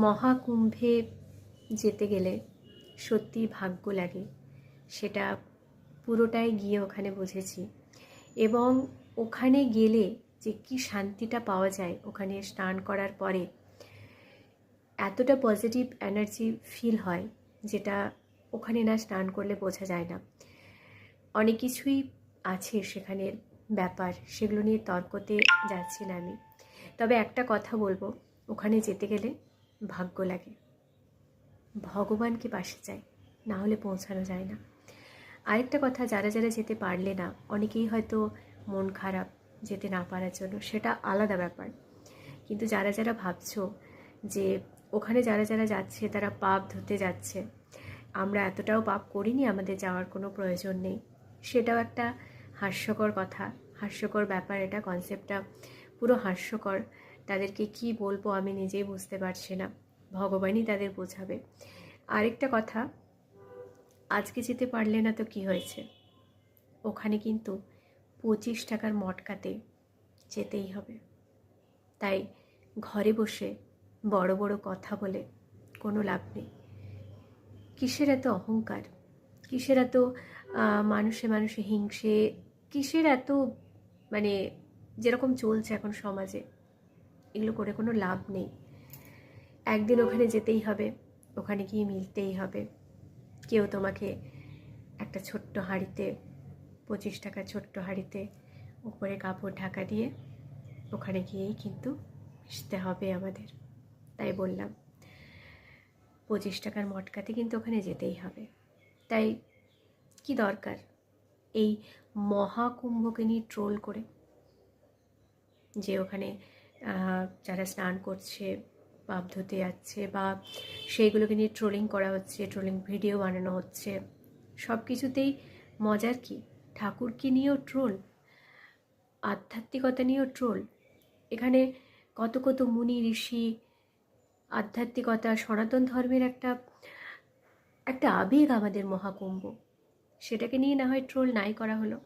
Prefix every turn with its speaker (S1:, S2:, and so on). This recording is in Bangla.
S1: মহাকুম্ভে যেতে গেলে সত্যি ভাগ্য লাগে, সেটা পুরোটাই গিয়ে ওখানে বুঝেছি। এবং ওখানে গেলে যে কি শান্তিটা পাওয়া যায়, ওখানে স্নান করার পরে এতটা পজিটিভ এনার্জি ফিল হয় যেটা ওখানে না স্নান করলে বোঝা যায় না। অনেক কিছুই আছে সেখানের ব্যাপার, সেগুলো নিয়ে তর্কতে যাচ্ছি না আমি। তবে একটা কথা বলবো, ওখানে যেতে গেলে ভাগ্য লাগে, ভগবানকে পাশে চাই, না হলে পৌঁছানো যায় না। আরেকটা কথা, যারা যারা যেতে পারলে না, অনেকেই হয়তো মন খারাপ যেতে না পারার জন্য, সেটা আলাদা ব্যাপার। কিন্তু যারা যারা ভাবছো যে ওখানে যারা যারা যাচ্ছে তারা পাপ ধুতে যাচ্ছে, আমরা এতটাও পাপ করিনি, আমাদের যাওয়ার কোনো প্রয়োজন নেই, সেটাও একটা হাস্যকর কথা, হাস্যকর ব্যাপার। এটা কনসেপ্টটা পুরো হাস্যকর। তাদেরকে কি বলবো আমি নিজেই বুঝতে পারছি না, ভগবানই তাদের বোঝাবে। আরেকটা কথা, আজকে যেতে পারলে না তো কি হয়েছে, ওখানে কিন্তু 25 টাকার মটকাতে যেতেই হবে। তাই ঘরে বসে বড় বড় কথা বলে কোনো লাভ নেই। কিসের এত অহংকার, কিসের এত মানুষে মানুষে হিংসে, কিসের এত মানে যেরকম চলছে এখন সমাজে, এগুলো করে কোনো লাভ নেই। একদিন ওখানে যেতেই হবে, ওখানে গিয়ে মিলতেই হবে। কেউ তোমাকে একটা ছোট্ট হাঁড়িতে, 25 টাকার ছোট্ট হাঁড়িতে উপরে কাপড় ঢাকা দিয়ে ওখানে গিয়েই কিন্তু মিশতে হবে আমাদের। তাই বললাম 25 টাকার মটকাতে কিন্তু ওখানে যেতেই হবে। তাই কি দরকার এই মহাকুম্ভকে নিয়ে ট্রোল করে, যে ওখানে যারা স্নান করছে পাপ ধুতে যাচ্ছে, বা সেইগুলোকে নিয়ে ট্রোলিং করা হচ্ছে, ট্রোলিং ভিডিও বানানো হচ্ছে। সব কিছুতেই মজার কি, ঠাকুরকে নিয়েও ট্রোল, আধ্যাত্মিকতা নিয়েও ট্রোল। এখানে কত কত মুনি ঋষি, আধ্যাত্মিকতা সনাতন ধর্মের একটা একটা আবেগ আমাদের মহাকুম্ভ, সেটাকে নিয়ে না হয় ট্রোল নাই করা হলো।